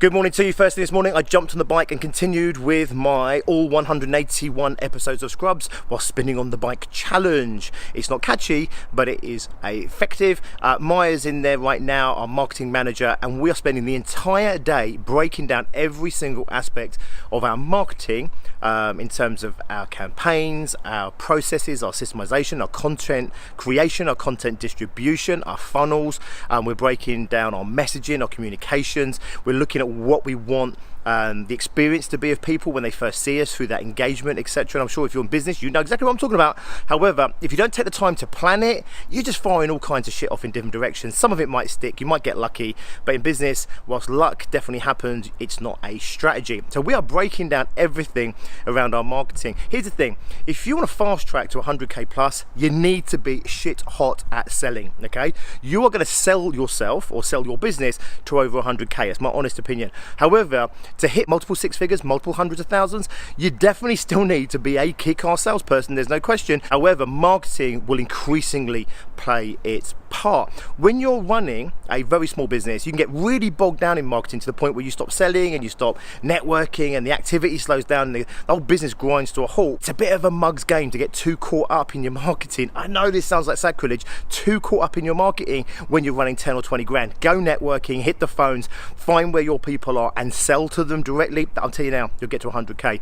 Good morning to you. First thing this morning, I jumped on the bike and continued with my all 181 episodes of Scrubs while spinning on the bike challenge. It's not catchy, but it is effective. Maya's in there right now, our marketing manager, and we are spending the entire day breaking down every single aspect of our marketing in terms of our campaigns, our processes, our systemization, our content creation, our content distribution, our funnels. We're breaking down our messaging, our communications. We're looking at what we want the experience to be of people when they first see us through that engagement, etc. And I'm sure if you're in business, you know exactly what I'm talking about. However, if you don't take the time to plan it, you're just firing all kinds of shit off in different directions. Some of it might stick, you might get lucky, but in business, whilst luck definitely happens, it's not a strategy. So we are breaking down everything around our marketing. Here's the thing, if you want to fast track to 100k plus, you need to be shit hot at selling, okay? You are going to sell yourself or sell your business to over 100k, that's my honest opinion. However, to hit multiple six figures, multiple hundreds of thousands, you definitely still need to be a kick-ass salesperson, there's no question. However, marketing will increasingly play its part. When you're running a very small business, you can get really bogged down in marketing to the point where you stop selling and you stop networking and the activity slows down and the whole business grinds to a halt. It's a bit of a mug's game to get too caught up in your marketing. I know this sounds like sacrilege, too caught up in your marketing when you're running 10 or 20 grand. Go networking, hit the phones, find where your people are and sell to them directly. I'll tell you now, you'll get to 100k.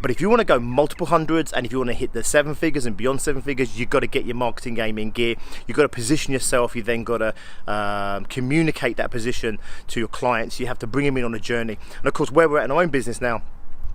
But if you want to go multiple hundreds and if you want to hit the seven figures and beyond seven figures, you've got to get your marketing game in gear. You've got to position yourself. You then got to communicate that position to your clients. You have to bring them in on a journey. And of course, where we're at in our own business now,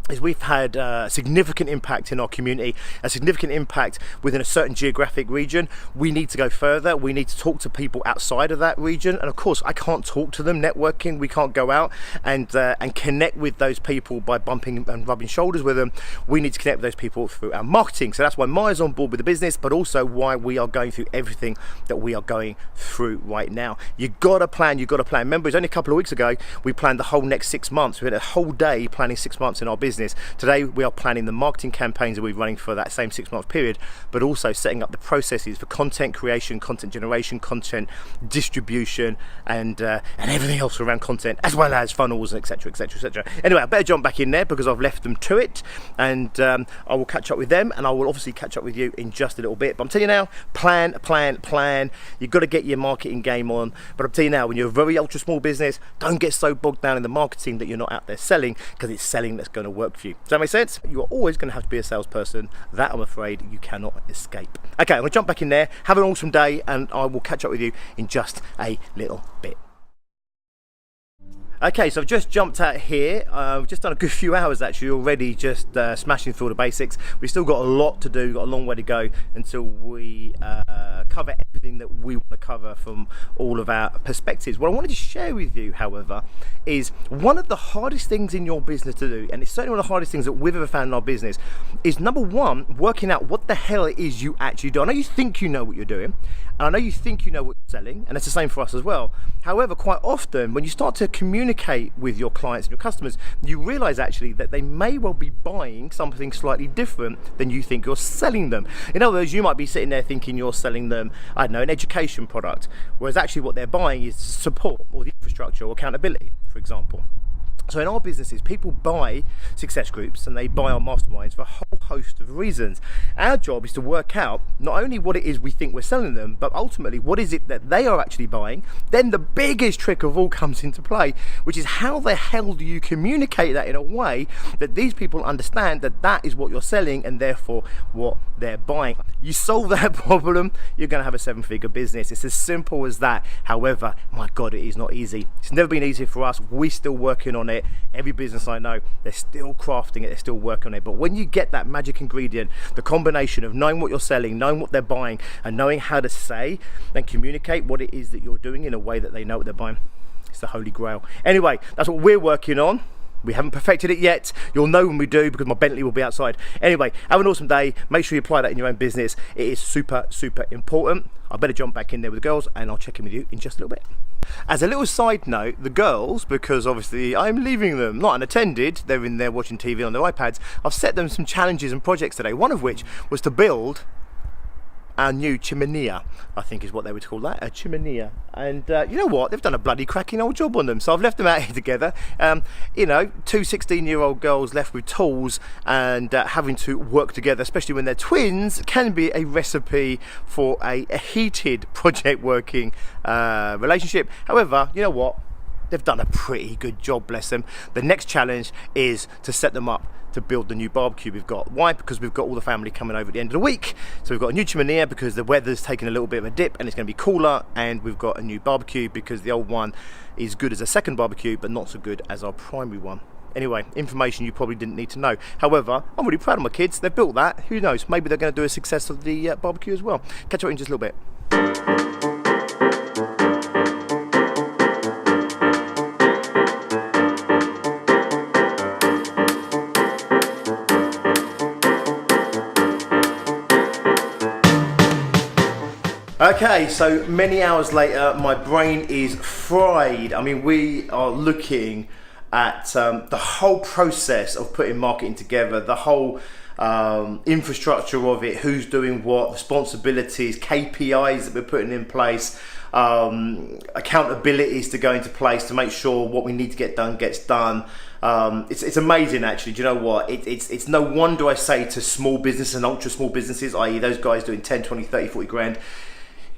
is we've had a significant impact in our community, a significant impact within a certain geographic region. We need to go further. We need to talk to people outside of that region. And of course, I can't talk to them networking. We can't go out and connect with those people by bumping and rubbing shoulders with them. We need to connect with those people through our marketing. So that's why Maya's on board with the business, but also why we are going through everything that we are going through right now. You gotta plan, you gotta plan. Remember, it's only a couple of weeks ago, we planned the whole next 6 months. We had a whole day planning 6 months in our business. Today we are planning the marketing campaigns that we're running for that same 6 month period, but also setting up the processes for content creation, content generation, content distribution, and everything else around content, as well as funnels, etc, etc, etc. Anyway, I better jump back in there because I've left them to it, and I will catch up with them, and I will obviously catch up with you in just a little bit. But I'm telling you now, plan. You've got to get your marketing game on. But I'm telling you now, when you're a very ultra small business, don't get so bogged down in the marketing that you're not out there selling, because it's selling that's going to work for you. Does that make sense? You are always going to have to be a salesperson. That, I'm afraid, you cannot escape. Okay, I'm going to jump back in there. Have an awesome day, and I will catch up with you in just a little bit. Okay, so I've just jumped out here. We've just done a good few hours actually already, just smashing through all the basics. We've still got a lot to do, we've got a long way to go until we cover everything that we want to cover from all of our perspectives. What I wanted to share with you, however, is one of the hardest things in your business to do, and it's certainly one of the hardest things that we've ever found in our business, is number one, working out what the hell it is you actually do. I know you think you know what you're doing, and I know you think you know what you're selling, and it's the same for us as well. However, quite often, when you start to communicate with your clients and your customers, you realize actually that they may well be buying something slightly different than you think you're selling them. In other words, you might be sitting there thinking you're selling them, I don't know, an education product, whereas actually what they're buying is support or the infrastructure or accountability, for example. So in our businesses, people buy success groups and they buy our masterminds for a whole host of reasons. Our job is to work out not only what it is we think we're selling them, but ultimately what is it that they are actually buying. Then the biggest trick of all comes into play, which is how the hell do you communicate that in a way that these people understand that that is what you're selling and therefore what they're buying. You solve that problem, you're going to have a seven-figure business. It's as simple as that. However, my God, it is not easy. It's never been easy for us. We're still working on it. Every business I know, they're still crafting it, they're still working on it. But when you get that magic ingredient, the combination of knowing what you're selling, knowing what they're buying, and knowing how to say and communicate what it is that you're doing in a way that they know what they're buying, it's the holy grail. Anyway, that's what we're working on. We haven't perfected it yet. You'll know when we do because my Bentley will be outside. Anyway, have an awesome day. Make sure you apply that in your own business. It is super, super important. I better jump back in there with the girls and I'll check in with you in just a little bit. As a little side note, the girls, because obviously I'm leaving them not unattended, they're in there watching TV on their iPads, I've set them some challenges and projects today, one of which was to build our new chimenea, I think is what they would call that, a chimenea. And you know what? They've done a bloody cracking old job on them. So I've left them out here together. You know, two 16-year-old girls left with tools and having to work together, especially when they're twins, can be a recipe for a heated project working relationship. However, you know what? They've done a pretty good job, bless them. The next challenge is to set them up to build the new barbecue we've got. Why? Because we've got all the family coming over at the end of the week. So we've got a new chimenea because the weather's taken a little bit of a dip and it's going to be cooler, and we've got a new barbecue because the old one is good as a second barbecue but not so good as our primary one. Anyway, information you probably didn't need to know. However, I'm really proud of my kids. They've built that. Who knows? Maybe they're going to do a success of the barbecue as well. Catch up in just a little bit. Okay, so many hours later, my brain is fried. I mean, we are looking at the whole process of putting marketing together, the whole infrastructure of it, who's doing what, responsibilities, KPIs that we're putting in place, accountabilities to go into place to make sure what we need to get done gets done. It's amazing, actually. Do you know what? It's no wonder I say to small business and ultra small businesses, i.e. those guys doing 10, 20, 30, 40 grand,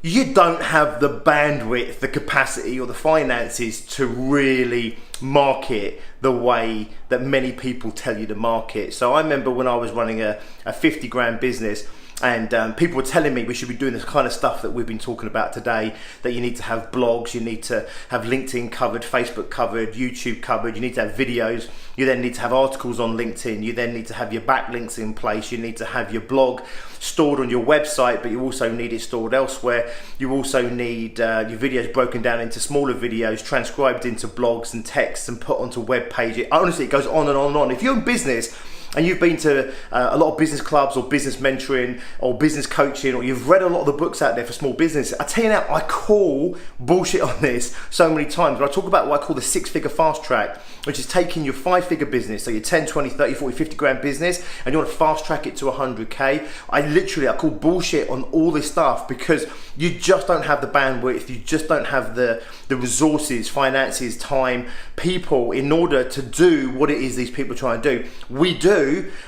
you don't have the bandwidth, the capacity or the finances to really market the way that many people tell you to market. So I remember when I was running a 50 grand business, and people were telling me we should be doing this kind of stuff that we've been talking about today, that you need to have blogs, you need to have LinkedIn covered, Facebook covered, YouTube covered, you need to have videos, you then need to have articles on LinkedIn, you then need to have your backlinks in place, you need to have your blog stored on your website, but you also need it stored elsewhere. You also need your videos broken down into smaller videos, transcribed into blogs and texts and put onto web pages. Honestly, it goes on and on and on. If you're in business and you've been to a lot of business clubs or business mentoring or business coaching, or you've read a lot of the books out there for small business, I tell you now, I call bullshit on this so many times. But I talk about what I call the 6-figure fast track, which is taking your 5-figure business, so your 10, 20, 30, 40, 50 grand business, and you want to fast track it to 100K. I call bullshit on all this stuff because you just don't have the bandwidth, you just don't have the resources, finances, time, people in order to do what it is these people are trying to do. We do,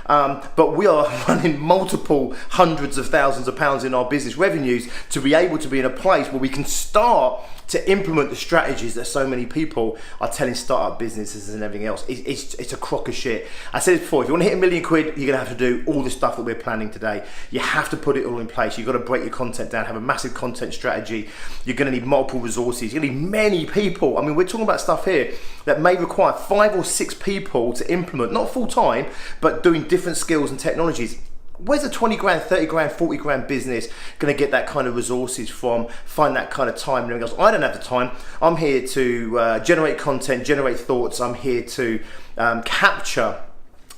but we are running multiple hundreds of thousands of pounds in our business revenues to be able to be in a place where we can start to implement the strategies that so many people are telling startup businesses and everything else. It's a crock of shit. I said it before, if you want to hit £1 million, you're gonna have to do all the stuff that we're planning today. You have to put it all in place. You've got to break your content down, have a massive content strategy. You're gonna need multiple resources. You're gonna need many people. I mean, we're talking about stuff here that may require 5 or 6 people to implement, not full time, but doing different skills and technologies. Where's a 20 grand, 30 grand, 40 grand business going to get that kind of resources from, find that kind of time and everything else? I don't have the time. I'm here to generate content, generate thoughts. I'm here to capture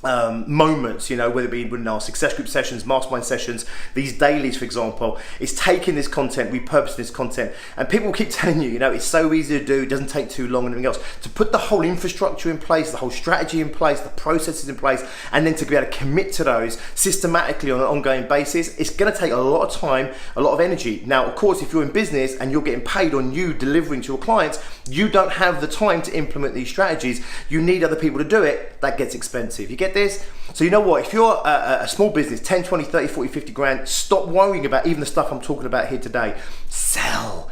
moments, you know, whether it be in our success group sessions, mastermind sessions, these dailies, for example. It's taking this content, repurposing this content, and people keep telling you, you know, it's so easy to do, it doesn't take too long and everything else. To put the whole infrastructure in place, the whole strategy in place, the processes in place, and then to be able to commit to those systematically on an ongoing basis, it's going to take a lot of time, a lot of energy. Now, of course, if you're in business and you're getting paid on you delivering to your clients, you don't have the time to implement these strategies. You need other people to do it. That gets expensive. You get this? So you know what, if you're a small business, 10, 20, 30, 40, 50 grand, stop worrying about even the stuff I'm talking about here today. Sell.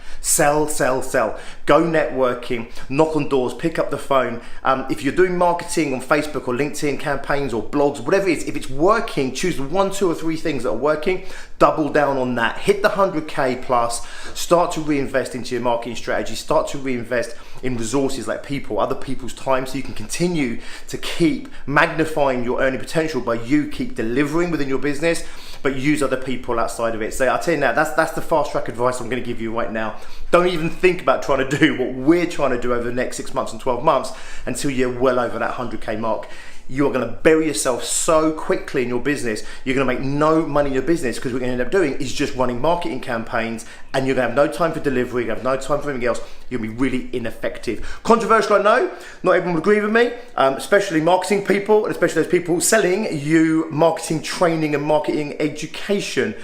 Go networking, knock on doors, pick up the phone. If you're doing marketing on Facebook or LinkedIn campaigns or blogs, whatever it is, if it's working, choose 1, 2 or 3 things that are working, double down on that. Hit the 100K plus, start to reinvest into your marketing strategy, start to reinvest in resources like people, other people's time, so you can continue to keep magnifying your earning potential by you keep delivering within your business, but use other people outside of it. So I'll tell you now, that's the fast track advice I'm gonna give you right now. Don't even think about trying to do what we're trying to do over the next 6 months and 12 months until you're well over that 100K mark. you are going to bury yourself so quickly in your business. You're going to make no money in your business, because what you're going to end up doing is just running marketing campaigns, and you're going to have no time for delivery, you're going to have no time for anything else. You'll be really ineffective. Controversial, I know. Not everyone would agree with me, especially marketing people, and especially those people selling you marketing training and marketing education.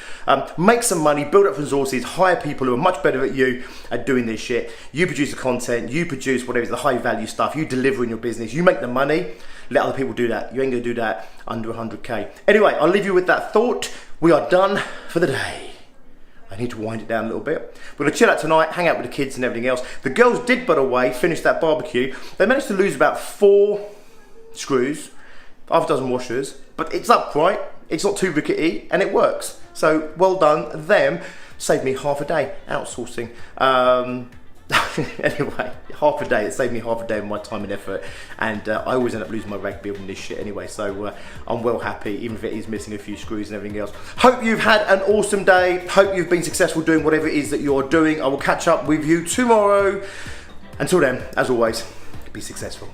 Make some money, build up resources, hire people who are much better at you at doing this shit. You produce the content, you produce whatever is the high value stuff, you deliver in your business, you make the money. Let other people do that. You ain't gonna do that under 100K. Anyway, I'll leave you with that thought. We are done for the day. I need to wind it down a little bit. We're gonna chill out tonight, hang out with the kids and everything else. The girls did, by the way, finish that barbecue. They managed to lose about 4 screws, half a dozen washers, but it's upright, it's not too rickety, and it works. So well done them. Saved me half a day outsourcing. Anyway, half a day. It saved me half a day of my time and effort, and I always end up losing my rag building this shit anyway, so I'm well happy, even if it is missing a few screws and everything else. Hope you've had an awesome day. Hope you've been successful doing whatever it is that you're doing. I will catch up with you tomorrow. Until then, as always, be successful.